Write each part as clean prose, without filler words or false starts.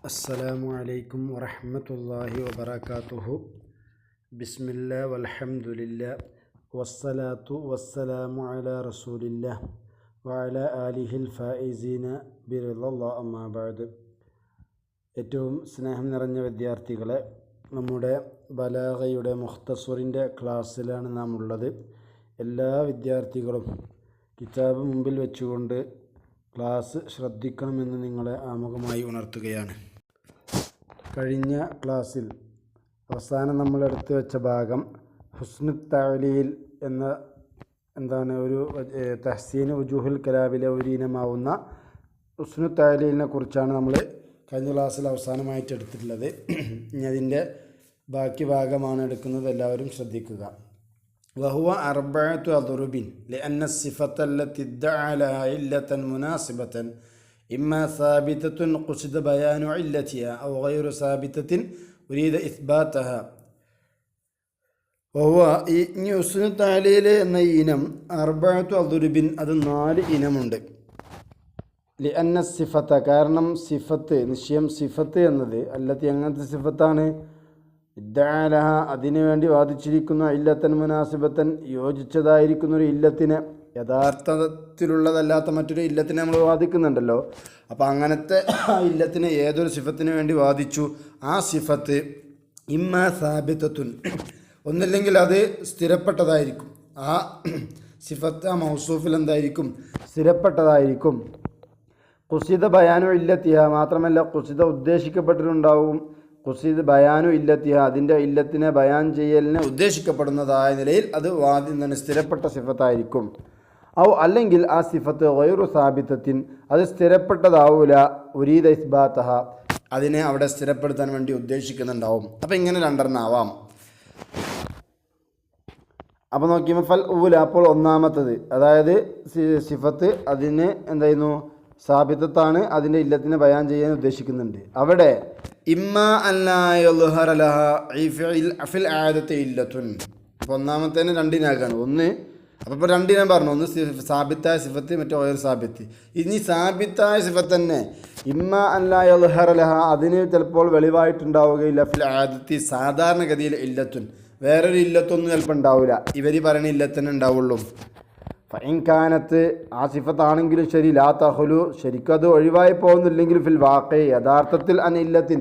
അസ്സലാമു അലൈക്കും വറഹ്മത്തുള്ളാഹി വബറകാതുഹു. ബിസ്മില്ലാ വൽഹംദുലില്ലാ വസ്സലാത്തു വസ്സലാമു അലാ റസൂലില്ലാ വഅലാ ആലിഹിൽ ഫായിസീന ബിറിളല്ലാഹി അമ്മാ ബഅദ്. ഏറ്റവും സ്നേഹം നിറഞ്ഞ വിദ്യാർത്ഥികളെ, നമ്മുടെ ബലാഗയുടെ മുഖ്തസറിൻ്റെ ക്ലാസ്സിലാണ് നാം ഉള്ളത്. എല്ലാ വിദ്യാർത്ഥികളും കിതാബ് മുമ്പിൽ വെച്ചുകൊണ്ട് ക്ലാസ് ശ്രദ്ധിക്കണമെന്ന് നിങ്ങളെ ആമുഖമായി ഉണർത്തുകയാണ്. കഴിഞ്ഞ ക്ലാസ്സിൽ അവസാനം നമ്മൾ എടുത്തു വെച്ച ഭാഗം ഹുസ്നു തഅലീൽ എന്താണ് ഒരു തഹ്സീന് വുജൂഹുൽ കലാമിലെ ഒരു ഇനമാവുന്ന ഹുസ്നു തഅലീലിനെ കുറിച്ചാണ് നമ്മൾ കഴിഞ്ഞ ക്ലാസ്സിൽ അവസാനമായിട്ട് എടുത്തിട്ടുള്ളത്. ഇനി അതിൻ്റെ ബാക്കി ഭാഗമാണ് എടുക്കുന്നത്. എല്ലാവരും ശ്രദ്ധിക്കുക. وهو أربعة أضرب لأن الصفة التي ادعى لها علة مناسبة إما ثابتة قصد بيان علتها أو غير ثابتة أريد إثباتها. وهو حسن التعليل എന്ന ഇനം അർബഅത്തു അദ്റുബിൻ, അത് 4 ഇനമുണ്ട്. لأن الصفة, കാരണം സിഫത്ത്, നിശ്ചയം സിഫത്ത് എന്നത് അല്ലത്തി എങ്ങനത്തെ സിഫത്താണ്? ഇദ്ദഅലഹ, അതിനു വേണ്ടി വാദിച്ചിരിക്കുന്ന ഇല്ലത്തൻ മുനാസിബത്തൻ, യോജിച്ചതായിരിക്കുന്ന ഒരു ഇല്ലത്തിന്, യഥാർത്ഥത്തിലുള്ളതല്ലാത്ത മറ്റൊരു ഇല്ലത്തിനെ നമ്മൾ വാദിക്കുന്നുണ്ടല്ലോ. അപ്പോൾ അങ്ങനത്തെ ആ ഇല്ലത്തിന് ഏതൊരു സിഫത്തിന് വേണ്ടി വാദിച്ചു, ആ സിഫത്ത് ഇമ്മാ സാബിതത്തുൻ, ഒന്നില്ലെങ്കിൽ അത് സ്ഥിരപ്പെട്ടതായിരിക്കും. ആ സിഫത്ത് ആ മൗസൂഫിൽ എന്തായിരിക്കും? സ്ഥിരപ്പെട്ടതായിരിക്കും. ഖുസിദ ബയാനു ഇല്ലത്തിഹ, മാത്രമല്ല ഖുസിദ ഉദ്ദേശിക്കപ്പെട്ടിട്ടുണ്ടാവും. ഖുസീദ് ബയാനു ഇല്ലത്തിഹ, അതിൻ്റെ ഇല്ലത്തിനെ ബയാൻ ചെയ്യലിനെ ഉദ്ദേശിക്കപ്പെടുന്നതായ നിലയിൽ അത് സ്ഥിരപ്പെട്ട സിഫത്തായിരിക്കും. ഔ, അല്ലെങ്കിൽ ആ സിഫത്ത് ഗൈറു സാബിതത്തിൻ, അത് സ്ഥിരപ്പെട്ടതാവൂല. ഉരീദ ഇസ്ബാത്തഹ, അതിനെ അവിടെ സ്ഥിരപ്പെടുത്താൻ വേണ്ടി ഉദ്ദേശിക്കുന്നുണ്ടാവും. അപ്പം ഇങ്ങനെ രണ്ടെണ്ണാവാം. അപ്പോൾ നോക്കിയപ്പോൾ ഫൽ ഊല, അപ്പോൾ ഒന്നാമത്തത്, അതായത് സിഫത്ത് അതിന് എന്തായിരുന്നു? സാബിതത്താണ്, അതിൻ്റെ ഇല്ലത്തിനെ ബയാൻ ചെയ്യാൻ ഉദ്ദേശിക്കുന്നുണ്ട്. അവിടെ ഇമ്മാ അല്ലാ യദ്ഹറ ലഹ ഫിൽ ആദത്തി ഇല്ലത്തുൻ. അപ്പോൾ ഒന്നാമത്തേന് രണ്ടിനാക്കാണ്. ഒന്ന്, അപ്പോൾ ഇപ്പോൾ രണ്ടിനാൻ പറഞ്ഞു. ഒന്ന് സാബിത്തായ സിഫത്ത്, മറ്റേ ഗൈർ സാബിത്ത്. ഇനി സാബിത്തായ സിഫത്ത് തന്നെ ഇമ്മാ അല്ലാ യദ്ഹറ ലഹ, അതിന് ചിലപ്പോൾ വെളിവായിട്ടുണ്ടാവുകയില്ല. ഫിൽ ആദത്തി, സാധാരണഗതിയിൽ ഇല്ലത്തുൻ, വേറൊരു ഇല്ലത്തൊന്നും ചിലപ്പോൾ ഉണ്ടാവില്ല. ഇവർ പറയുന്ന ഇല്ലത്തന്നെ ഉണ്ടാവുള്ളൂ. ഫഇൻകാനത്ത്, ആ സിഫത്താണെങ്കിലും ശരി, ലാ തഖ്ലു, ശരിക്കത് ഒഴിവായി പോകുന്നില്ലെങ്കിൽ ഫിൽ വാഖി, യഥാർത്ഥത്തിൽ ഇല്ലത്തിൻ,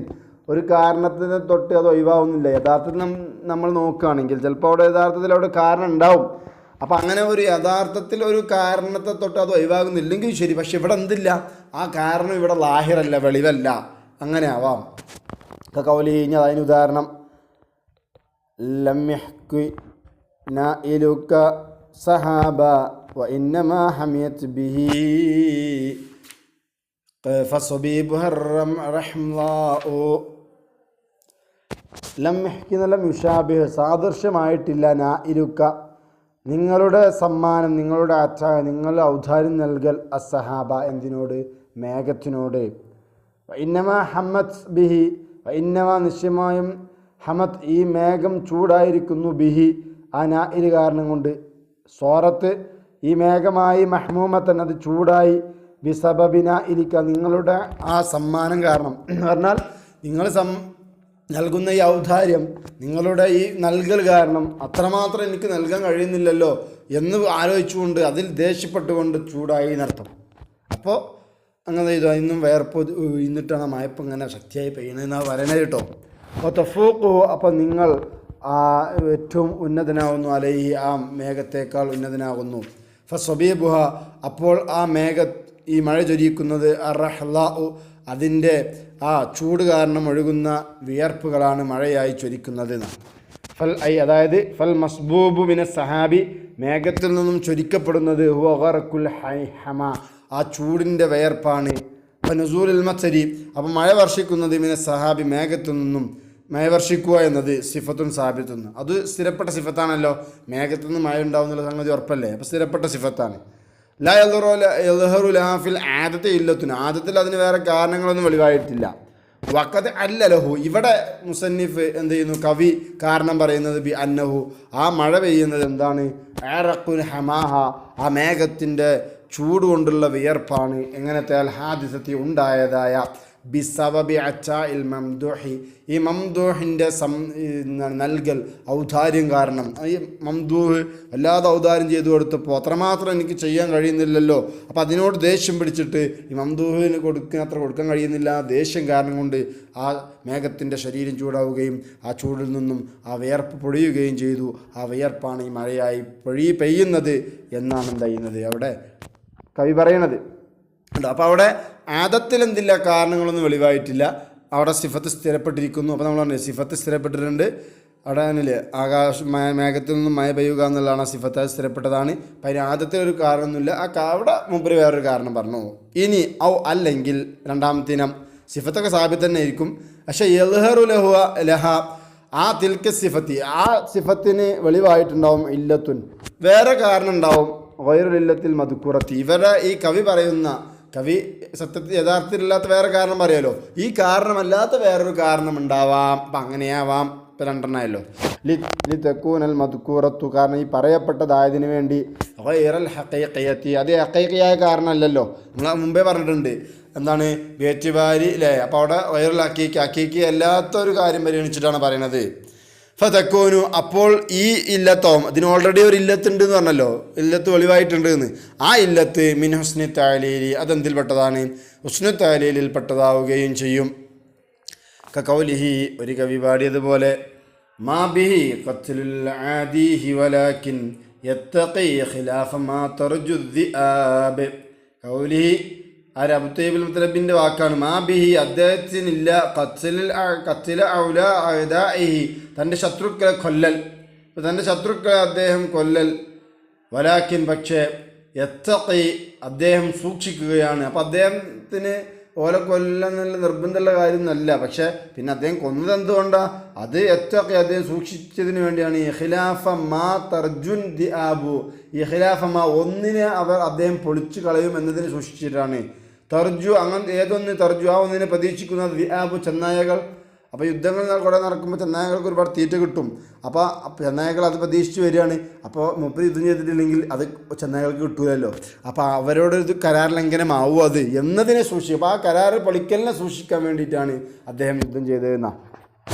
ഒരു കാരണത്തിനെ തൊട്ട് അത് ഒഴിവാകുന്നില്ല. യഥാർത്ഥത്തിൽ നമ്മൾ നോക്കുകയാണെങ്കിൽ ചിലപ്പോൾ അവിടെ യഥാർത്ഥത്തിൽ അവിടെ കാരണം ഉണ്ടാവും. അപ്പം അങ്ങനെ ഒരു യഥാർത്ഥത്തിൽ ഒരു കാരണത്തെ തൊട്ട് അത് ഒഴിവാകുന്നില്ലെങ്കിൽ ശരി, പക്ഷെ ഇവിടെ എന്തില്ല, ആ കാരണം ഇവിടെ ലാഹിറല്ല, വെളിവല്ല, അങ്ങനെ ആവാം. കൗലി, അതിന് ഉദാഹരണം ലം യഹ്കി നാഇലുക സഹാബ വഇന്നമാ ഹമിയത് ബിഹി ഫസബീബുഹ റഹ്മല്ലാഹു. ലം യഹ്കി ലം യുശാബിഹ്, സാദൃശ്യമായിട്ടില്ല. നാഇലുക, നിങ്ങളുടെ സമ്മാനം, നിങ്ങളുടെ നിങ്ങൾ ഔദാര്യം നൽകൽ, അസ്സഹാബ, എന്തിനോട്? മേഘത്തിനോട്. വഇന്നമാ ഹമത് ബിഹി, വഇന്നമാ, നിശ്ചയമായും, ഹമത്, ഈ മേഘം ചൂടായിരിക്കുന്നു, ബിഹി, ആ നാഇൽ കാരണം കൊണ്ട്. സോറത്ത്, ഈ മേഘമായി, മഹ്മൂമത്തൻ, അത് ചൂടായി, ബിസബബിന ഇരിക്ക, നിങ്ങളുടെ ആ സമ്മാനം കാരണം എന്ന് പറഞ്ഞാൽ നിങ്ങൾ നൽകുന്ന ഈ ഔദാര്യം, നിങ്ങളുടെ ഈ നൽകൽ കാരണം അത്രമാത്രം എനിക്ക് നൽകാൻ കഴിയുന്നില്ലല്ലോ എന്ന് ആലോചിച്ചുകൊണ്ട് അതിൽ ദേഷ്യപ്പെട്ടുകൊണ്ട് ചൂടായി എന്നർത്ഥം. അപ്പോൾ അങ്ങനെ ഇത് ഇന്നും വേർപ്പ് ഇന്നിട്ടാണ് മയപ്പ് ഇങ്ങനെ ശക്തിയായി പെയ്യുന്നതെന്നാണ് പറയണത് കേട്ടോ. അപ്പോൾ തഫൂഖു, അപ്പോൾ നിങ്ങൾ ഏറ്റവും ഉന്നതനാകുന്നു, അലൈഹി, ആ മേഘത്തേക്കാൾ ഉന്നതനാകുന്നു. ഫസ്വബീബുഹ, അപ്പോൾ ആ ഈ മഴ ചൊരിയിക്കുന്നത് അർറഹ്ലാഉ, അതിൻ്റെ ആ ചൂട് കാരണം ഒഴുകുന്ന വിയർപ്പുകളാണ് മഴയായി ചൊരിക്കുന്നത്. ഫൽ അതായത് ഫൽ മസ്ബൂബു മിന സഹാബി, മേഘത്തിൽ നിന്നും ചൊരിക്കപ്പെടുന്നത് ഹുവ ഗർഖുൽ ഹൈഹമ, ആ ചൂടിൻ്റെ വിയർപ്പാണ്. ഫനുസൂലുൽ മത്സരി, അപ്പം മഴ വർഷിക്കുന്നത് മിന സഹാബി, മേഘത്തിൽ നിന്നും. മഴ വർഷിക്കുക എന്നത് സിഫത്തുൻ സാബിത്തുന്ന്, അത് സ്ഥിരപ്പെട്ട സിഫത്താണല്ലോ. മേഘത്തിൽ നിന്ന് മഴ ഉണ്ടാവുന്നുള്ള സംഗതി ഉറപ്പല്ലേ? അപ്പോൾ സ്ഥിരപ്പെട്ട സിഫത്താണ്. ലാ യദ്ഹറു ലഹാ ഫിൽ ആദത്തി ഇല്ലത്തുൻ, ആദത്തിൽ അതിന് വേറെ കാരണങ്ങളൊന്നും വെളിവായിട്ടില്ല. വഖദ് അല്ല ലഹു, ഇവിടെ മുസന്നിഫ് എന്ത് ചെയ്യുന്നു? കവി കാരണം പറയുന്നത് ബി അന്നഹു, ആ മഴ പെയ്യുന്നത് എന്താണ്? അറഖുൻ ഹമാഹ, ആ മേഘത്തിൻ്റെ ചൂട് കൊണ്ടുള്ള വിയർപ്പാണ്. എങ്ങനത്തെ അൽ ഹാദിസത്തി, ഉണ്ടായതായ ബിസബബി അച്ചാ ഇൽ മംദൂഹി, ഈ മംദൂഹിൻ്റെ നൽകൽ ഔദാര്യം കാരണം. ഈ മംദൂഹ് വല്ലാതെ ഔദാര്യം ചെയ്തു കൊടുത്തപ്പോൾ അത്രമാത്രം എനിക്ക് ചെയ്യാൻ കഴിയുന്നില്ലല്ലോ, അപ്പോൾ അതിനോട് ദേഷ്യം പിടിച്ചിട്ട് ഈ മംദൂഹിന് അത്ര കൊടുക്കാൻ കഴിയുന്നില്ല, ദേഷ്യം കാരണം കൊണ്ട് ആ മേഘത്തിൻ്റെ ശരീരം ചൂടാവുകയും ആ ചൂടിൽ നിന്നും ആ വിയർപ്പ് പൊഴിയുകയും ചെയ്തു. ആ വിയർപ്പാണ് ഈ മഴയായി പെയ്യുന്നത് എന്നാണ് എന്ത് അവിടെ കവി പറയണത്. അപ്പോൾ അവിടെ ആദത്തിൽ എന്തില്ല, കാരണങ്ങളൊന്നും വെളിവായിട്ടില്ല. അവിടെ സിഫത്ത് സ്ഥിരപ്പെട്ടിരിക്കുന്നു. അപ്പോൾ നമ്മൾ പറഞ്ഞു സിഫത്ത് സ്ഥിരപ്പെട്ടിട്ടുണ്ട്. അവിടെ അങ്ങനെയല്ലേ മേഘത്തിൽ നിന്നും മഴ പെയ്യുക എന്നുള്ളതാണ് സിഫത്ത്, സ്ഥിരപ്പെട്ടതാണ്. അപ്പം അതിന് ആദ്യത്തിലൊരു കാരണമൊന്നുമില്ല. അവിടെ മുമ്പ് വേറൊരു കാരണം പറഞ്ഞു. ഇനി അല്ലെങ്കിൽ രണ്ടാമത്തെ ഇനം സിഫത്തൊക്കെ സാബിത്ത് തന്നെ ആയിരിക്കും, പക്ഷേ യൽഹറു ലഹ ആ തിൽക്ക് സിഫത്തി, ആ സിഫത്തിന് വെളിവായിട്ടുണ്ടാവും ഇല്ലത്തുൻ, വേറെ കാരണം ഉണ്ടാവും. ഗൈറുൽ ഇല്ലത്തിൽ മദ്കൂറത്തി, ഇവരുടെ ഈ കവി പറയുന്ന കവി സത്യത്തിൽ യഥാർത്ഥത്തിലില്ലാത്ത വേറെ കാരണം പറയാലോ, ഈ കാരണമല്ലാത്ത വേറൊരു കാരണം ഉണ്ടാവാം. അപ്പം അങ്ങനെയാവാം. ഇപ്പം രണ്ടെണ്ണമല്ലോ. ലി തെക്കൂനൽ മദ്കൂറത്തു, കാരണം ഈ പറയപ്പെട്ടതായതിനു വേണ്ടി. ഗൈറൽ ഹഖീഖിയത്തി, അത് ഹഖീഖിയായ കാരണമല്ലല്ലോ. നമ്മൾ മുമ്പേ പറഞ്ഞിട്ടുണ്ട് എന്താണ് ബേറ്റുവാരി അല്ലേ. അപ്പോൾ അവിടെ ഗൈറുൽ ഹഖീഖി അല്ലാത്തൊരു കാര്യം പരിഗണിച്ചിട്ടാണ് പറയണത്. ഫതക്കൂനു, അപ്പോൾ ഈ ഇല്ലത്താവും. അതിന് ഓൾറെഡി ഒരു ഇല്ലത്തുണ്ട് എന്ന് പറഞ്ഞല്ലോ, ഇല്ലത്ത് വെളിവായിട്ടുണ്ട് എന്ന്. ആ ഇല്ലത്ത് മിൻ ഹുസ്നി തഅലീലി, അതെന്തിൽ പെട്ടതാണ്, ഹുസ്നു തഅലീലിൽ പെട്ടതാവുകയും ചെയ്യും. കഖൗലിഹി, ഒരു കവി പാടിയതുപോലെ, മാ ബിഹി ഖത്ലുൽ ആദിഹി വലാകിൻ യത്തഖി ഖിലാഫ മാ തർജു ദിആബ്. കൗലിഹി അബുത്തൈബുൽ മുത്തലബിൻ്റെ വാക്കാണ്. മാ ബിഹി, അദ്ദേഹത്തിനില്ല ഖത്ല ഔലാ അഅദാഇഹി, തൻ്റെ ശത്രുക്കളെ കൊല്ലൽ, തൻ്റെ ശത്രുക്കളെ അദ്ദേഹം കൊല്ലൽ. വലാക്കിൻ, പക്ഷേ യത്തഖി, അദ്ദേഹം സൂക്ഷിക്കുകയാണ്. അപ്പം അദ്ദേഹത്തിന് ഓലെ കൊല്ലെന്നുള്ള നിർബന്ധമുള്ള കാര്യമൊന്നുമല്ല, പക്ഷേ പിന്നെ അദ്ദേഹം കൊന്നത് എന്തുകൊണ്ടാണ്, അത് യത്തഖി, അദ്ദേഹം സൂക്ഷിച്ചതിന് വേണ്ടിയാണ്. ഇഖ്ലാഫ മാ തർജുൻ ദിആബു, ഇഖ്ലാഫ മാ, ഒന്നിനെ അദ്ദേഹം പൊളിച്ചു കളയും എന്നതിന് സൂക്ഷിച്ചിട്ടാണ്. തർജു, അങ്ങനെ ഏതൊന്ന് തർജു, ആ ഒന്നിനെ പ്രതീക്ഷിക്കുന്നത് ദിആബു, ചെന്നായകൾ. അപ്പോൾ യുദ്ധങ്ങൾ കുറേ നടക്കുമ്പോൾ ചെന്നായകൾക്ക് ഒരുപാട് തീറ്റ കിട്ടും. അപ്പോൾ ചെന്നായകൾ അത് പ്രതീക്ഷിച്ച് വരികയാണ്. അപ്പോൾ മുപ്പത് യുദ്ധം ചെയ്തിട്ടില്ലെങ്കിൽ അത് ചെന്നായകൾക്ക് കിട്ടൂലല്ലോ. അപ്പോൾ അവരോടൊരു കരാർ ലംഘനമാവും അത് എന്നതിനെ സൂക്ഷിക്കും. അപ്പോൾ ആ കരാർ പൊളിക്കലിനെ സൂക്ഷിക്കാൻ വേണ്ടിയിട്ടാണ് അദ്ദേഹം യുദ്ധം ചെയ്തതെന്നാണ്.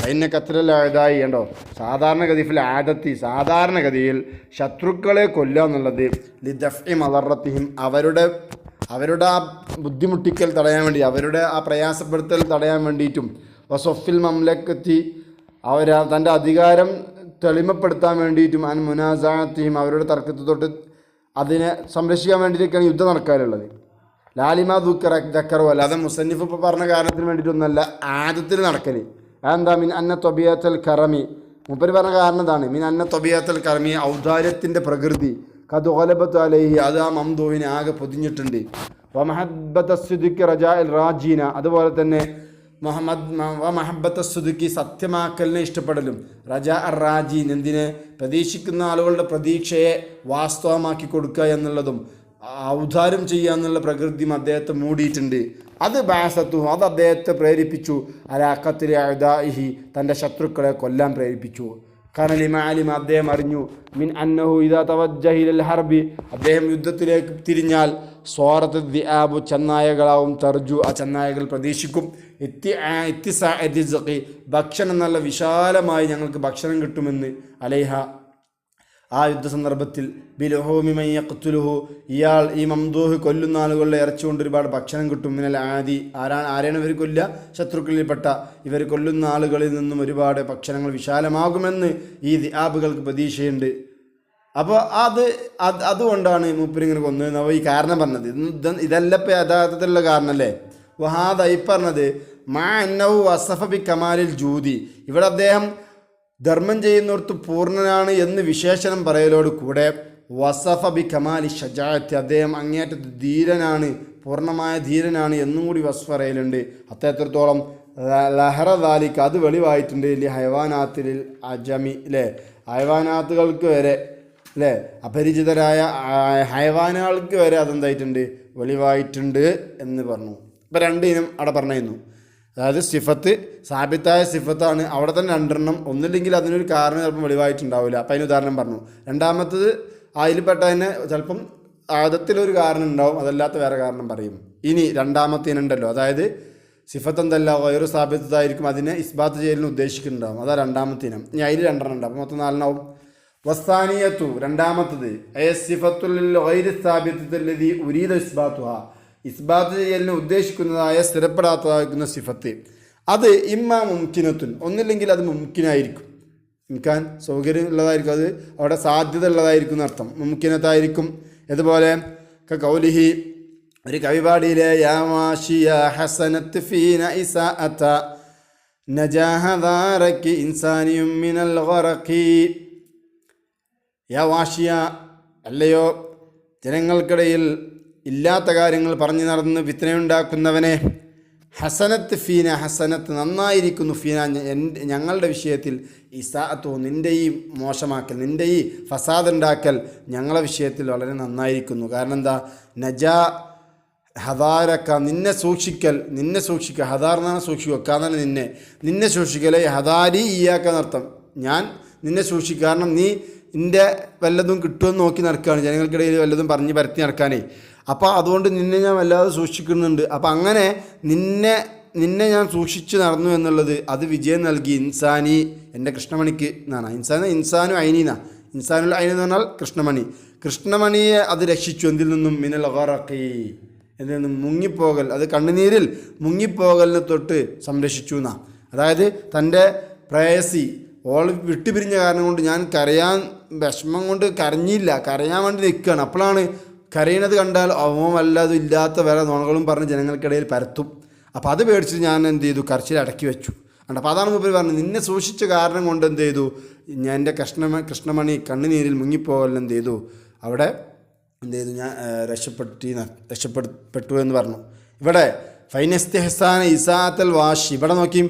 അതിനെ കത്തിലായതായി ഉണ്ടോ സാധാരണഗതിയിൽ ആദത്തി, സാധാരണഗതിയിൽ ശത്രുക്കളെ കൊല്ലുക എന്നുള്ളത് ലിദഫ്ഇ മദറത്തിഹിം, അവരുടെ ആ ബുദ്ധിമുട്ടിക്കൽ തടയാൻ വേണ്ടി, അവരുടെ ആ പ്രയാസപ്പെടുത്തൽ തടയാൻ വേണ്ടിയിട്ടും, വസൊഫിൽ മംലക്കത്തി, തൻ്റെ അധികാരം തെളിമപ്പെടുത്താൻ വേണ്ടിയിട്ടും, അൻ മുനാസാത്തിയും, അവരുടെ തർക്കത്തെ തൊട്ട് അതിനെ സംരക്ഷിക്കാൻ വേണ്ടിയിട്ടൊക്കെയാണ് യുദ്ധം നടക്കാറുള്ളത്. ലാലിമ ദക്കറോ, അല്ലാതെ മുസന്നിഫ് ഇപ്പോൾ പറഞ്ഞ കാരണത്തിന് വേണ്ടിയിട്ടൊന്നുമല്ല ആദത്തിൽ നടക്കൽ. അതെന്താ, മിൻ അന്ന തൊബിയത്തൽ കറമി, മുപ്പര് പറഞ്ഞ കാരണം ഇതാണ്. മിൻ അന്ന തൊബിയത്തൽ കറമി, ഔദാര്യത്തിൻ്റെ പ്രകൃതി, കത് ഓലബത്ത് അലൈഹി, അത് ആ മംദൂഹിനെ ആകെ പൊതിഞ്ഞിട്ടുണ്ട്. വമഹബ്ബത്ത സുദുക്കി റജാഇൽ റാജീന, അതുപോലെ തന്നെ മഹബ്ബത്ത സുദുക്കി, സത്യമാക്കലിനെ ഇഷ്ടപ്പെടലും, റജാ അർ റാജീൻ, എന്തിനെ, പ്രതീക്ഷിക്കുന്ന ആളുകളുടെ പ്രതീക്ഷയെ വാസ്തവമാക്കി കൊടുക്കുക എന്നുള്ളതും ഔദാര്യം ചെയ്യുക എന്നുള്ള പ്രകൃതിയും അദ്ദേഹത്തെ മൂടിയിട്ടുണ്ട്. അത് ബാസത്തു, അത് അദ്ദേഹത്തെ പ്രേരിപ്പിച്ചു. അലാഖത്തിലെ അഅദാഇഹി, തൻ്റെ ശത്രുക്കളെ കൊല്ലാൻ പ്രേരിപ്പിച്ചു. കാരണം ആലിമ, അദ്ദേഹം അറിഞ്ഞു, മിൻ അന്നഹു ഇദാ തവജ്ജഹ ഇലൽ ഹർബി, അദ്ദേഹം യുദ്ധത്തിലേക്ക് തിരിഞ്ഞാൽ, സ്വാറത്ത് ദിആബു, ചെന്നായകളാവും, തർജു, ആ ചെന്നായകൾ പ്രതീക്ഷിക്കും, ഭക്ഷണം നല്ല വിശാലമായി ഞങ്ങൾക്ക് ഭക്ഷണം കിട്ടുമെന്ന്, അലൈഹ, ആ യുദ്ധ സന്ദർഭത്തിൽ, ബിലുഹൂമിമയ്യഖ്തുലുഹു, ഇയാൾ ഈ മംദൂഹ് കൊല്ലുന്ന ആളുകളുടെ ഇറച്ചി കൊണ്ട് ഒരുപാട് ഭക്ഷണം കിട്ടും. മിനൽ ആദി, ആരെയാണ് ഇവർ കൊല്ലുക, ശത്രുക്കളിൽപ്പെട്ട ഇവർ കൊല്ലുന്ന ആളുകളിൽ നിന്നും ഒരുപാട് ഭക്ഷണങ്ങൾ വിശാലമാകുമെന്ന് ഈ ദിആബുകൾക്ക് പ്രതീക്ഷയുണ്ട്. അപ്പോൾ അതുകൊണ്ടാണ് മൂപ്പരിങ്ങനെ കൊന്നത്. ഈ കാരണം പറഞ്ഞത് ഇതല്ല ഇപ്പം യഥാർത്ഥത്തിലുള്ള കാരണമല്ലേ. വഹാദ, ഈ പറഞ്ഞത് മാ അന്നഹു വസഫ ബി കമാലിൽ ജൂതി, ഇവിടെ അദ്ദേഹം ധർമ്മം ചെയ്യുന്നിടത്ത് പൂർണ്ണനാണ് എന്ന് വിശേഷണം പറയലോട് കൂടെ, വസഫ ബി കമാലി ഷജാഅത്തി, അദ്ദേഹം അങ്ങേയറ്റത്ത് ധീരനാണ്, പൂർണ്ണമായ ധീരനാണ് എന്നും കൂടി വസ്ഫ് പറയലുണ്ട്. അത്രത്തോളം ലഹറ ദാലിക്ക്, അത് വെളിവായിട്ടുണ്ട്. ഹൈവാനാത്തിൽ അജമി, അല്ലേ, ഹൈവാനാത്തുകൾക്ക് വരെ, അല്ലേ, അപരിചിതരായ ഹൈവാനുകൾക്ക് വരെ അതെന്തായിട്ടുണ്ട്, വെളിവായിട്ടുണ്ട് എന്ന് പറഞ്ഞു. ഇപ്പം രണ്ടിനും അവിടെ പറഞ്ഞിരുന്നു. അതായത് സിഫത്ത് സാബിത്തായ സിഫത്താണ്, അവിടെ തന്നെ രണ്ടെണ്ണം, ഒന്നില്ലെങ്കിൽ അതിനൊരു കാരണം ചിലപ്പം വെളിവായിട്ടുണ്ടാവില്ല. അപ്പം അതിന് ഉദാഹരണം പറഞ്ഞു. രണ്ടാമത്തത് അതിൽപ്പെട്ടതിന് ചിലപ്പം ആദത്തിലൊരു കാരണം ഉണ്ടാവും, അതല്ലാത്ത വേറെ കാരണം പറയും. ഇനി രണ്ടാമത്തേനുണ്ടല്ലോ, അതായത് സിഫത്ത് എന്തല്ല ഗൈറു സാബിത്തായിരിക്കും, അതിനെ ഇസ്ബാത്ത് ചെയ്യലിന് ഉദ്ദേശിക്കുന്നുണ്ടാവും. അതാ രണ്ടാമത്തെ ഇനം. ഇനി അതിൽ 2 ഉണ്ട്, അപ്പോൾ മൊത്തം 4 ആവും. വസ്താനിയത്തു രണ്ടാമത്തത് സിഫത്തുൽ ഗൈരി സാബിത്തല്ലദി ഉരീദ ഇസ്ബാത്തുഹ, ഇസ്ബാത്ത് ചെയ്യലിന് ഉദ്ദേശിക്കുന്നതായ സ്ഥിരപ്പെടാത്തതായിരിക്കുന്ന സിഫത്ത്. അത് ഇമ്മ മുംകിനത്തുൻ, ഒന്നില്ലെങ്കിൽ അത് മുംകിനായിരിക്കും, ഇൻകാൻ സൗകര്യം ഉള്ളതായിരിക്കും, അത് അവിടെ സാധ്യത ഉള്ളതായിരിക്കും എന്നർത്ഥം, മുംകിനത്തായിരിക്കും. അതുപോലെ കൗലിഹി, ഒരു കവിപാടിയിലെ യാ മാഷിയ ഹസനത്ത് ഫീന ഇസാഅത നജാഹദാരക്കി ഇൻസാനിയും മിനൽ ഗറഖി, യാ വാഷിയ, അല്ലയോ ജനങ്ങൾക്കിടയിൽ ഇല്ലാത്ത കാര്യങ്ങൾ പറഞ്ഞു നടന്ന് ഫിത്നയുണ്ടാക്കുന്നവനെ, ഹസനത്ത് ഫീന, ഹസനത്ത് നന്നായിരിക്കുന്നു, ഫീന ഞങ്ങളുടെ വിഷയത്തിൽ, ഇസാഅത്തു നിൻ്റെ ഈ മോശമാക്കൽ, നിൻ്റെ ഈ ഫസാദ് ഉണ്ടാക്കൽ ഞങ്ങളെ വിഷയത്തിൽ വളരെ നന്നായിരിക്കുന്നു. കാരണം എന്താ, നജാ ഹദാരക്ക, നിന്നെ സൂക്ഷിക്കൽ, ഹദാർ എന്നാണ് സൂക്ഷിക്കുക, വെക്കാന്നാണ് നിന്നെ സൂക്ഷിക്കലേ, ഹദാരി ഇയാക്കെന്നർത്ഥം, ഞാൻ നിന്നെ സൂക്ഷിക്കുക. കാരണം നീ നിൻ്റെ വല്ലതും കിട്ടുമെന്ന് നോക്കി നടക്കുകയാണ്, ജനങ്ങൾക്കിടയിൽ വല്ലതും പറഞ്ഞ് പരത്തി നടക്കാനേ. അപ്പോൾ അതുകൊണ്ട് നിന്നെ ഞാൻ വല്ലാതെ സൂക്ഷിക്കുന്നുണ്ട്. അപ്പോൾ അങ്ങനെ നിന്നെ ഞാൻ സൂക്ഷിച്ച് നടന്നു എന്നുള്ളത് അത് വിജയം നൽകി. ഇൻസാനി, എൻ്റെ കൃഷ്ണമണിക്ക് എന്നാണ്. ഇൻസാനു ഐനീന, ഇൻസാനുൽ ഐനി എന്ന് പറഞ്ഞാൽ കൃഷ്ണമണിയെ അത് രക്ഷിച്ചു. എന്തിൽ നിന്നും? മിനൽ ഗറഖി, എന്തിൽ നിന്നും? മുങ്ങിപ്പോകൽ, അത് കണ്ണുനീരിൽ മുങ്ങിപ്പോകലിനെ തൊട്ട് സംരക്ഷിച്ചു എന്നാണ്. അതായത് തൻ്റെ പ്രേയസി ഓൾ വിട്ടുപിരിഞ്ഞ കാരണം കൊണ്ട് ഞാൻ കരയാൻ വിഷമം കൊണ്ട് കരഞ്ഞില്ല, കരയാൻ വേണ്ടി നിൽക്കുകയാണ്. അപ്പോഴാണ് കരയണത് കണ്ടാൽ അവൻ വല്ലാതും ഇല്ലാത്ത വേറെ നുണകളും പറഞ്ഞ് ജനങ്ങൾക്കിടയിൽ പരത്തും. അപ്പോൾ അത് പേടിച്ചിട്ട് ഞാൻ എന്ത് ചെയ്തു, കരച്ചിൽ അടക്കി വെച്ചു. അപ്പോൾ അതാണ് മൂപ്പര് പറഞ്ഞത്, നിന്നെ സൂക്ഷിച്ച കാരണം കൊണ്ട് എന്ത് ചെയ്തു, ഞാൻ എൻ്റെ കൃഷ്ണമണി കണ്ണുനീരിൽ മുങ്ങിപ്പോകലിന് എന്ത് ചെയ്തു, അവിടെ എന്ത് ചെയ്തു, ഞാൻ രക്ഷപ്പെട്ടു എന്ന് പറഞ്ഞു. ഇവിടെ ഫൈനസ്തിഹസാന ഇസാത്തൽ വാഷി, ഇവിടെ നോക്കിയും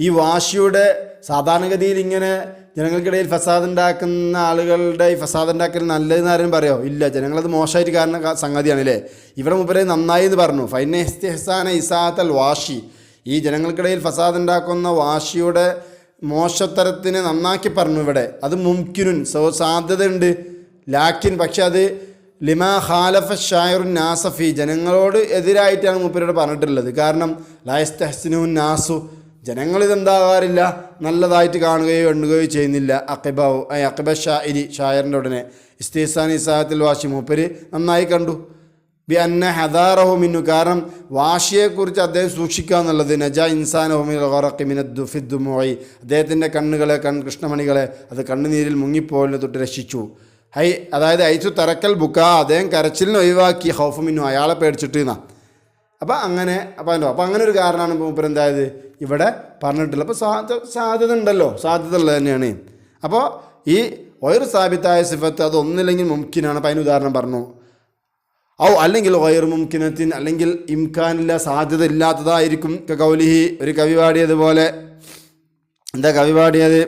ഈ വാഷിയുടെ സാധാരണഗതിയിൽ ഇങ്ങനെ ജനങ്ങൾക്കിടയിൽ ഫസാദ് ഉണ്ടാക്കുന്ന ആളുകളുടെ ഈ ഫസാദ് ഉണ്ടാക്കൽ നല്ലതെന്ന് ആരും പറയുമോ? ഇല്ല, ജനങ്ങളത് മോശമായിട്ട് കാരണം സംഗതിയാണ് അല്ലേ. ഇവിടെ മുമ്പേ നന്നായി എന്ന് പറഞ്ഞു. ഫൈനസ്തിഹസാന ഇസാത്തൽ വാഷി, ഈ ജനങ്ങൾക്കിടയിൽ ഫസാദ് ഉണ്ടാക്കുന്ന വാഷിയുടെ മോശത്തരത്തിനെ നന്നാക്കി പറഞ്ഞു. ഇവിടെ അത് മുംകിനുൻ, സാധ്യതയുണ്ട്. ലാക്കിൻ, പക്ഷെ അത് ലിമാ ഖാലഫ ഷായറുൻ നാസഫി, ജനങ്ങളോട് എതിരായിട്ടാണ് മൂപ്പരോട് പറഞ്ഞിട്ടുള്ളത്. കാരണം ലായസ്തഹ്സിനുൻ നാസു, ജനങ്ങളിതെന്താകാറില്ല, നല്ലതായിട്ട് കാണുകയോ എണ്ണുകയോ ചെയ്യുന്നില്ല. അഖിബ ഷായറിൻ്റെ ഉടനെ ഇസ്തിഹ്സാൻ ഇസാഅത്തിൽ വാഷി മൂപ്പര് നന്നായി കണ്ടു. ബി അന്ന ഹദാറഹു മിന്നു, കാരണം വാഷിയെക്കുറിച്ച് അദ്ദേഹം സൂക്ഷിക്കുക എന്നുള്ളത്. നജാ ഇൻസാനഹു മിനൽ ഗറഖി മിനദ് ഫിദ്ദുമുഇ, അദ്ദേഹത്തിൻ്റെ കണ്ണുകളെ, കൃഷ്ണമണികളെ അത് കണ്ണുനീരിൽ മുങ്ങിപ്പോലിനെ തൊട്ട് രക്ഷിച്ചു. അതായത് ഐസു തറക്കൽ ബുക്ക, അദ്ദേഹം കരച്ചിലിന് ഒഴിവാക്കി, ഹൗഫ് മിന്നു, അയാളെ പേടിച്ചിട്ട് എന്നാ. അപ്പോൾ അങ്ങനെ അങ്ങനെ ഒരു കാരണമാണ് മൂപ്പർ എന്തായത് ഇവിടെ പറഞ്ഞിട്ടുള്ളത്. അപ്പോൾ സാധ്യത ഉണ്ടല്ലോ, സാധ്യത ഉള്ളത് തന്നെയാണ്. അപ്പോൾ ഈ വയറു സാബിത്തായ സിഫത്ത് അത് ഒന്നില്ലെങ്കിൽ മുംകിനാണ്. അപ്പോൾ അതിന് ഉദാഹരണം പറഞ്ഞു. അല്ലെങ്കിൽ വയറു മുംകിനത്തിൻ, അല്ലെങ്കിൽ ഇംകാനില്ല, സാധ്യത ഇല്ലാത്തതായിരിക്കും. കൗലിഹി, ഒരു കവി പാടിയതുപോലെ. എന്താ കവി പാടിയത്?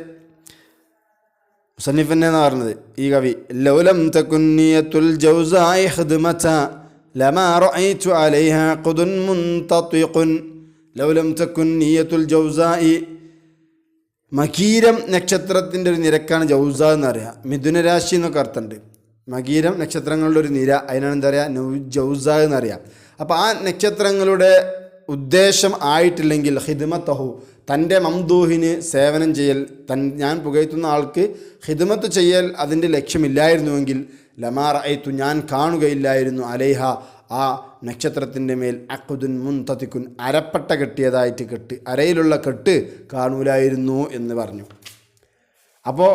മുസന്നിഫന്നെ എന്ന് പറഞ്ഞത് ഈ കവി, ലൗലം തകുന്നിയത്തുൽ ജൗസായി ഖിദ്മത ലമാ റഅയ്തു അലൈഹാ ഖുദുൻ മുൻതതിഖുൻ. ലൗലം തകുന്നിയത്തുൽ ജൗസായി, മകീരം നക്ഷത്രത്തിൻ്റെ ഒരു നിരക്കാണ് ജൗസ എന്ന് പറയുക. മിഥുനരാശി എന്നൊക്കെ അർത്ഥമുണ്ട്. മകീരം നക്ഷത്രങ്ങളുടെ ഒരു നിര, അതിനാണ് എന്താ പറയുക, ജൗസ എന്നറിയാം. അപ്പോൾ ആ നക്ഷത്രങ്ങളുടെ ഉദ്ദേശം ആയിട്ടില്ലെങ്കിൽ ഖിദ്മത്തഹു, തൻ്റെ മംദൂഹിന് സേവനം ചെയ്യൽ, ഞാൻ പുകഴ്ത്തുന്ന ആൾക്ക് ഖിദ്മത്ത് ചെയ്യൽ അതിൻ്റെ ലക്ഷ്യമില്ലായിരുന്നുവെങ്കിൽ ലമാ റഅയ്തു, ഞാൻ കാണുകയില്ലായിരുന്നു, അലൈഹ, ആ നക്ഷത്രത്തിൻ്റെ മേൽ അഖ്ദുൻ മുൻതതിഖുൻ, അരപ്പട്ട കെട്ടിയതായിട്ട് കെട്ട്, അരയിലുള്ള കെട്ട് കാണൂലായിരുന്നു എന്ന് പറഞ്ഞു. അപ്പോൾ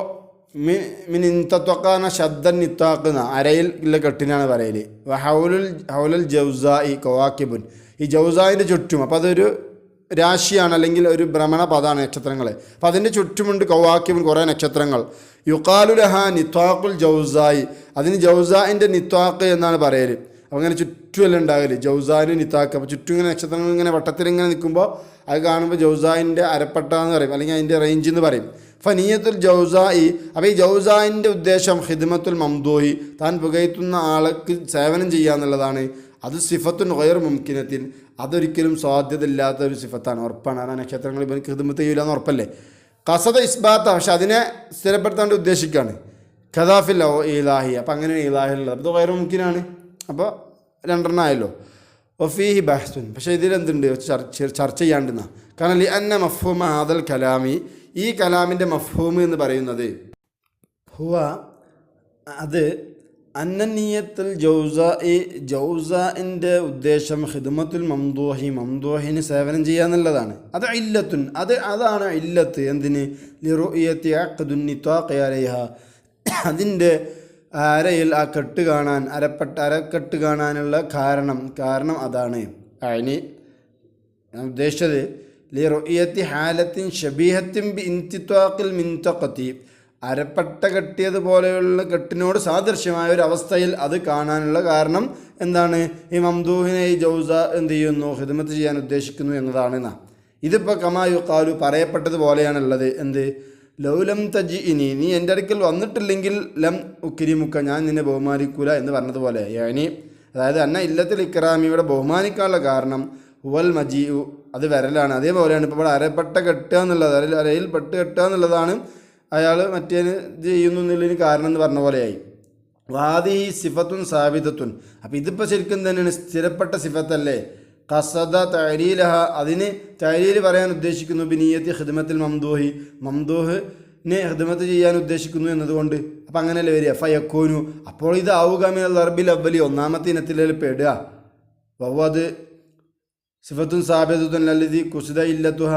മിനിന്തത്വക്കാന ശബ്ദൻ നിത്താക്കുന്ന അരയിൽ ഉള്ള കെട്ടിനാണ് പറയൽ. ഹൗലുൽ ജൗസായി കവാക്കിബുൻ, ഈ ജൗസായിൻ്റെ ചുറ്റും, അപ്പോൾ അതൊരു രാശിയാണ്, അല്ലെങ്കിൽ ഒരു ഭ്രമണ പദമാണ് നക്ഷത്രങ്ങൾ. അപ്പോൾ അതിൻ്റെ ചുറ്റുമുണ്ട് കവാക്കിബുൻ, കുറേ നക്ഷത്രങ്ങൾ. യുഖാലുലഹ നിത്വാഖുൽ ജൗസായി, അതിന് ജൗസായിൻ്റെ നിത്വാഖ് എന്നാണ് പറയൽ. അപ്പോൾ അങ്ങനെ ചുറ്റുമെല്ലാം ഉണ്ടാകല് ജൗസായിന് നിത്താക്ക്. അപ്പോൾ ചുറ്റും ഇങ്ങനെ നക്ഷത്രങ്ങൾ ഇങ്ങനെ വട്ടത്തിലിങ്ങനെ നിൽക്കുമ്പോൾ അത് കാണുമ്പോൾ ജൗസായിൻ്റെ അരപ്പട്ട എന്ന് പറയും, അല്ലെങ്കിൽ അതിൻ്റെ റേഞ്ച് എന്ന് പറയും. ഫനിയത്തുൽ ജൗസായി, അപ്പോൾ ഈ ജൗസായിൻ്റെ ഉദ്ദേശം ഖിദ്മത്തുൽ മംദൂഹി, താൻ പുകഴ്ത്തുന്ന ആൾക്ക് സേവനം ചെയ്യുക എന്നുള്ളതാണ്. അത് സിഫത്തുൻ ഗൈർ മുംകിനത്തിൻ, അതൊരിക്കലും സാധ്യത ഇല്ലാത്ത ഒരു സിഫത്താണ്, ഉറപ്പാണ്. ആ നക്ഷത്രങ്ങൾ ഇവന് ഖിദ്മത്ത് ചെയ്യില്ല എന്ന് ഉറപ്പല്ലേ. ഖസദ ഇസ്ബാത്ത, പക്ഷെ അതിനെ സ്ഥിരപ്പെടുത്താൻ വേണ്ടി ഉദ്ദേശിക്കുകയാണ്. ഖദാഫിൽ ഇലാഹി, അപ്പോൾ അങ്ങനെ ഇലാഹിലുള്ളത് അത് ഗൈർ മുംകിനാണ്. അപ്പോൾ 2 ആയല്ലോ. ഒഫീഹി ബഹ്സുൻ, പക്ഷേ ഇതിലെന്തുണ്ട് ചർച്ച ചെയ്യാണ്ടെന്ന. കാരണം ലി അന്ന മഫ്ഹൂമ ഹാദൽ കലാമി, ഈ കലാമിൻ്റെ മഫ്ഹൂം എന്ന് പറയുന്നത് ഹുവ അത് അന്നനിയത്തുൽ ജൗസാഇൻ്റെ ഉദ്ദേശം ഖിദ്മത്തുൽ മംദൂഹി, മംദൂഹിന് സേവനം ചെയ്യാന്നുള്ളതാണ്. അത് ഇല്ലത്തുൻ, അതാണ് ഇല്ലത്ത്. എന്തിന്? ലിറുഇയത്തി അഖ്ദുൻ നിതാഖി അലൈഹ, അതിൻ്റെ അരയിൽ ആ കെട്ട് കാണാൻ, അരക്കെട്ട് കാണാനുള്ള കാരണം അതാണ്. അതിന് ഞാൻ ഉദ്ദേശിച്ചത് ലിറുഇയത്തി ഹാലത്തിൻ ഷബീഹത്തിൻ ബി ഇന്തിത്വാഖിൽ മിൻതഖത്തി, അരപ്പട്ട കെട്ടിയതുപോലെയുള്ള കെട്ടിനോട് സാദൃശ്യമായ ഒരു അവസ്ഥയിൽ അത് കാണാനുള്ള കാരണം എന്താണ്? ഈ മംദൂഹിനെ ഈ ജൗസ എന്ത് ചെയ്യുന്നു? ഖിദ്മത്ത് ചെയ്യാൻ ഉദ്ദേശിക്കുന്നു എന്നതാണ്. ഇതിപ്പോൾ കമായു ഖാലു, പറയപ്പെട്ടതുപോലെയാണുള്ളത്. എന്ത്? ലൗലം തജിഇനി, നീ എൻ്റെ അടുക്കൽ വന്നിട്ടില്ലെങ്കിൽ ലം ഉക്രിമുക്ക, ഞാൻ നിന്നെ ബഹുമാനിക്കൂല എന്ന് പറഞ്ഞതുപോലെ. യാനി അതായത് അന്ന ഇല്ലത്തിൽ ഇക്റാമിയുടെ ബഹുമാനിക്കാനുള്ള കാരണം ഹുവൽ മജീഉ, അത് വരലാണ്. അതേപോലെയാണ് ഇപ്പോൾ ഇവിടെ അരപ്പട്ട കെട്ടുക എന്നുള്ളത്, അരയിൽ പെട്ട് കെട്ടുക എന്നുള്ളതാണ് അയാൾ മറ്റേന് ചെയ്യുന്നു എന്നുള്ളതിന് കാരണം എന്ന് പറഞ്ഞ പോലെയായി. വാദി സിഫത്തുൻ സാബിതത്തുൻ, അപ്പം ഇതിപ്പോൾ ശരിക്കും തന്നെയാണ് സ്ഥിരപ്പെട്ട സിഫത്തല്ലേ. ഖസദ തഅലീലഹ, അതിന് തഅലീൽ പറയാൻ ഉദ്ദേശിക്കുന്നു. ബിനിയത്തി ഖിദ്മത്തിൽ മംദൂഹി, മംദൂഹിനെ ഖിദ്മത്ത് ചെയ്യാൻ ഉദ്ദേശിക്കുന്നു എന്നതുകൊണ്ട്. അപ്പം അങ്ങനെയല്ലേ വരിക. ഫയക്കൂനു, അപ്പോൾ ഇത് ആവുക മിനൽ ദർബിൽ അവ്വലി, ഒന്നാമത്തെ ഇനത്തിൽ പെടുക. വവ്വത് സിഫത്തുൻ സാബിതത്തുൻ ലല്ലദി ഖുസിദ ഇല്ലത്തുഹ,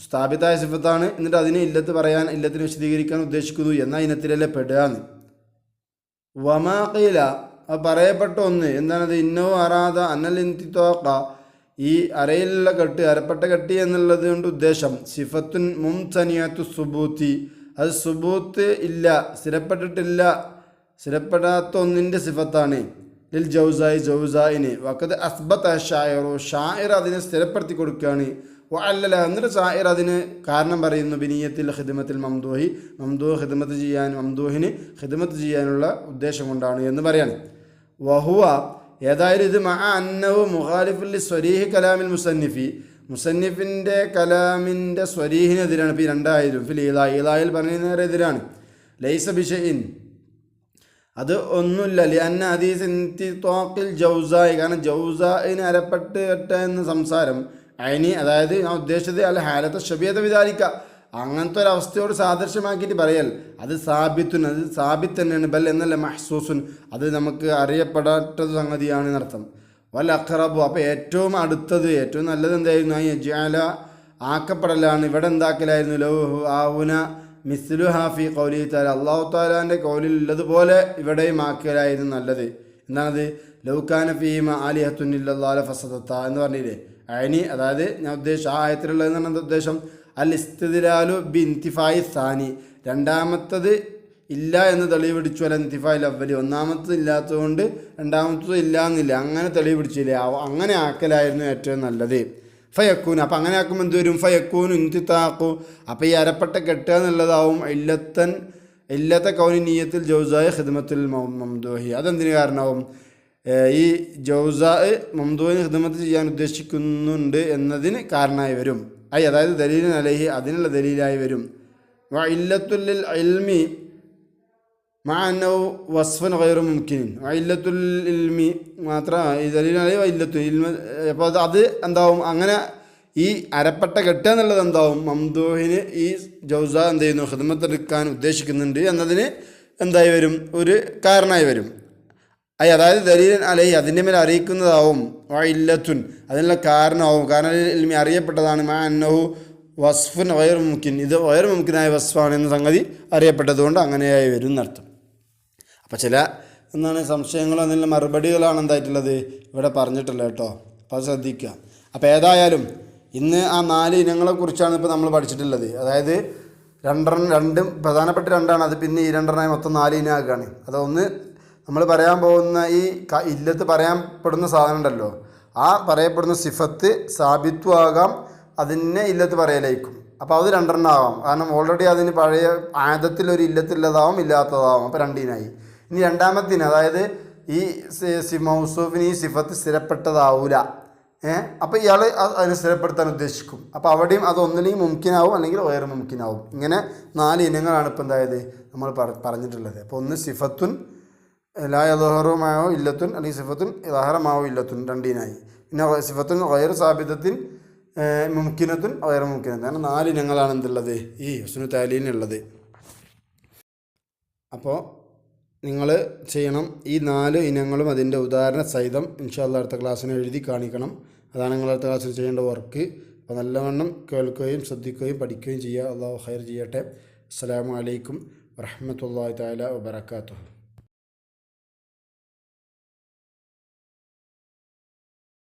സ്ഥാപിതായ സിഫത്താണ്, എന്നിട്ട് അതിനെ ഇല്ലത്ത് പറയാൻ, ഇല്ലത്തിന് വിശദീകരിക്കാൻ ഉദ്ദേശിക്കുന്നു എന്ന ഇനത്തിലല്ലേ പെടുകയെന്ന്. വമാഖീല, പറയപ്പെട്ട ഒന്ന് എന്താണത്? ഇന്നോ അറാദ അന്നൽ ഇന്തിത്വാഖ, ഈ അരയിലുള്ള കെട്ട്, അരപ്പട്ട കെട്ടി എന്നുള്ളത് കൊണ്ട് ഉദ്ദേശം സിഫത്തുൻ മുംതനിയത്തു സുബൂത്തി, അത് സുബൂത്ത് ഇല്ല, സ്ഥിരപ്പെട്ടിട്ടില്ല, സ്ഥിരപ്പെടാത്ത ഒന്നിൻ്റെ സിഫത്താണ്. ലിൽ ജൗസായിന് വഖദ് അസ്ബത ഷായിറു, ഷായിർ അതിനെ സ്ഥിരപ്പെടുത്തി കൊടുക്കുകയാണ്. വഅല്ലല, എന്നിട്ട് ഷായിർ അതിന് കാരണം പറയുന്നു. ബിനിയത്തിൽ ഖിദ്മത്തിൽ മംദൂഹി, മംദൂഹ് ഖിദ്മത്ത് ചെയ്യാൻ, മംദൂഹിന് ഖിദ്മത്ത് ചെയ്യാനുള്ള ഉദ്ദേശം കൊണ്ടാണ് എന്ന് പറയാണ്. വഹുവ, ഏതായാലും ഇത് മഅ അന്നഹു മുഖാലിഫുൽ സ്വരീഹി കലാമിൽ മുസന്നിഫി, മുസന്നിഫിൻ്റെ കലാമിൻ്റെ സ്വരീഹിനെതിരാണ്. ഇപ്പോൾ ഈ രണ്ടായാലും ഫിൽ ഈലായിൽ പറഞ്ഞതിന് എതിരാണ്. ലൈസ ബിഷൈഇൻ, അത് ഒന്നുമില്ല. ലിഅന്ന ഹദീസ് ഇന്തിത്വാഖിൽ ജൗസായി, കാരണം ജൗസായിന് അരപ്പെട്ട് കെട്ട എന്ന സംസാരം അയിനി, അതായത് ഞാൻ ഉദ്ദേശിച്ചത് അല്ല ഹാലത്തെ ഷബിയത വിചാരിക്കുക, അങ്ങനത്തെ ഒരു അവസ്ഥയോട് സാദൃശ്യമാക്കിയിട്ട് പറയൽ, അത് സാബിത്തുൻ, അത് സാബിത്ത് തന്നെയാണ്. ബൽ എന്നല്ല മഹ്സൂസുൻ, അത് നമുക്ക് അറിയപ്പെടാത്തത് സംഗതിയാണ് എന്നർത്ഥം. വൽ അഖ്റബു, അപ്പോൾ ഏറ്റവും അടുത്തത്, ഏറ്റവും നല്ലത് എന്തായിരുന്നു? ആ യജ്അല, ആക്കപ്പെടലാണ്. ഇവിടെ എന്താക്കലായിരുന്നു? ലൗ ആവുന മിസ്ലു ഹാഫി ഖൗലി തആല, അല്ലാഹു തആലാൻ്റെ ഖൗലിൽ ഉള്ളതുപോലെ ഇവിടെയും ആക്കലായിരുന്നു നല്ലത്. എന്താണത്? ലൗകാന ഫീഹിമ ആലിഹത്തുൻ ഇല്ലല്ലാഹു ലഫസദത എന്ന് പറഞ്ഞില്ലേ. അയിനി, അതായത് ഞാൻ ഉദ്ദേശിച്ച ആ ആയത്തിലുള്ളതെന്ന് പറഞ്ഞ ഉദ്ദേശം അൽ ഇസ്തിദ്ലാലു ബി ഇന്തിഫായി സാനി, രണ്ടാമത്തത് ഇല്ല എന്ന് തെളിവ് പിടിച്ചു. അല്ല ഇന്തിഫായിൽ അവലി, ഒന്നാമത്തത് ഇല്ലാത്തതുകൊണ്ട് രണ്ടാമത്തത് ഇല്ല എന്നില്ല, അങ്ങനെ തെളിവ് പിടിച്ചില്ലേ. അങ്ങനെ ആക്കലായിരുന്നു ഏറ്റവും നല്ലത്. ഫയക്കൂൻ, അപ്പം അങ്ങനെ ആക്കുമ്പോൾ എന്ത് വരും? ഫയക്കൂൻ ഇന്തിത്താക്കു, അപ്പോൾ ഈ അരപ്പട്ട കെട്ടുക എന്നുള്ളതാവും ഇല്ലത്തെ കൗനി നീയത്തിൽ ജൗസായ ഖിദ്മത്തുൽ മംദൂഹി. അതെന്തിന് കാരണമാവും? ഈ ജൗസാ മംദൂഹിന് ഖിദ്മത്ത് ചെയ്യാൻ ഉദ്ദേശിക്കുന്നുണ്ട് എന്നതിന് കാരണമായി വരും. അതായത് ദലീലിൻ അലൈഹി, അതിനുള്ള ദലീലായി വരും. വ ഇല്ലത്തുൽ ഇൽമി മഅ അന്നഹു വസ്ഫൻ ഗൈറു മുംകിൻ, വ ഇല്ലത്തുൽ ഇൽമി മാത്രം ഈ ദലീലിൻ അലൈഹി വ ഇല്ലത്തുൽ ഇൽമി. അപ്പോൾ അത് എന്താവും? അങ്ങനെ ഈ അരപ്പട്ട കെട്ടുക എന്നുള്ളത് എന്താവും? മംദൂഹിന് ഈ ജൗസാ എന്ത് ചെയ്യുന്നു? ഖിദ്മത്ത് എടുക്കാൻ ഉദ്ദേശിക്കുന്നുണ്ട് എന്നതിന് എന്തായി വരും? ഒരു കാരണമായി വരും. അതായത് ദലീലൻ അലൈഹി, അതിൻ്റെ മേലെ അറിയിക്കുന്നതാവും. വ ഇല്ലത്തുൻ, അതിനുള്ള കാരണമാവും. കാരണം ഇൽമി അറിയപ്പെട്ടതാണ്. മഅ അന്നഹു വസ്ഫുൻ ഗൈറു മുംകിൻ, ഇത് ഗൈറു മുംകിനായ വസ്ഫാണ് എന്ന സംഗതി അറിയപ്പെട്ടതുകൊണ്ട് അങ്ങനെയായി വരും എന്നർത്ഥം. അപ്പോൾ ചില എന്താണ് സംശയങ്ങളോ അതിനുള്ള മറുപടികളാണ് എന്തായിട്ടുള്ളത് ഇവിടെ പറഞ്ഞിട്ടുള്ളത് കേട്ടോ. അപ്പോൾ അത് ശ്രദ്ധിക്കുക. അപ്പോൾ ഏതായാലും ഇന്ന് ആ 4 ഇനങ്ങളെക്കുറിച്ചാണ് ഇപ്പോൾ നമ്മൾ പഠിച്ചിട്ടുള്ളത്. അതായത് രണ്ടും പ്രധാനപ്പെട്ട രണ്ടാണ്. അത് പിന്നെ ഈ 2 മൊത്തം 4 ഇനമാക്കുകയാണ്. അതൊന്ന് നമ്മൾ പറയാൻ പോകുന്ന ഈ ഇല്ലത്ത് പറയാൻപ്പെടുന്ന സാധനം ഉണ്ടല്ലോ, ആ പറയപ്പെടുന്ന സിഫത്ത് സാബിത്വം ആകാം, അതിനെ ഇല്ലത്ത് പറയലായിരിക്കും. അപ്പോൾ അത് 2 ആവാം. കാരണം ഓൾറെഡി അതിന് പഴയ ആദത്തിലൊരു ഇല്ലത്തുള്ളതാവും ഇല്ലാത്തതാവും. അപ്പോൾ 2 ഇനായി. ഇനി രണ്ടാമത്തിന്, അതായത് ഈ മൗസൂഫിന് ഈ സിഫത്ത് സ്ഥിരപ്പെട്ടതാവൂല. അപ്പോൾ ഇയാൾ അതിനെ സ്ഥിരപ്പെടുത്താൻ ഉദ്ദേശിക്കും. അപ്പോൾ അവിടെയും അത് ഒന്നിനെയും മുംകിനാവും, അല്ലെങ്കിൽ വേറെ മുംകിനാവും. ഇങ്ങനെ 4 ഇനങ്ങളാണ് ഇപ്പോൾ എന്തായത് നമ്മൾ പറഞ്ഞിട്ടുള്ളത്. അപ്പോൾ ഒന്ന് സിഫത്തുൻ ലാ യദ്ഹറുമാവോ ഇല്ലത്തുൻ, അല്ലെങ്കിൽ സിഫത്തുൻ യദ്ഹറമാവോ ഇല്ലത്തുൻ, 2 ഇനായി. പിന്നെ സിഫത്തുൻ ഗൈറു സാബിതത്തിൻ മുംകിനത്തുൻ ഗൈറു മുംകിനത്തുൻ, അങ്ങനെ 4 ഇനങ്ങളാണ് എന്തുള്ളത് ഈ ഹുസ്നു തഅലീലിനുള്ളത്. അപ്പോൾ നിങ്ങൾ ചെയ്യണം ഈ 4 ഇനങ്ങളും അതിൻ്റെ ഉദാഹരണ സഹിതം ഇൻഷാ അല്ലാഹ് അടുത്ത ക്ലാസ്സിന് എഴുതി കാണിക്കണം. അതാണ് നിങ്ങൾ അടുത്ത ക്ലാസ്സിൽ ചെയ്യേണ്ട വർക്ക്. അപ്പോൾ നല്ലവണ്ണം കേൾക്കുകയും ശ്രദ്ധിക്കുകയും പഠിക്കുകയും ചെയ്യുക. അല്ലാഹു ഖൈർ ചെയ്യട്ടെ. അസ്സലാമു അലൈക്കും വറഹ്മത്തുള്ളാഹി തആല വബറകാതുഹു.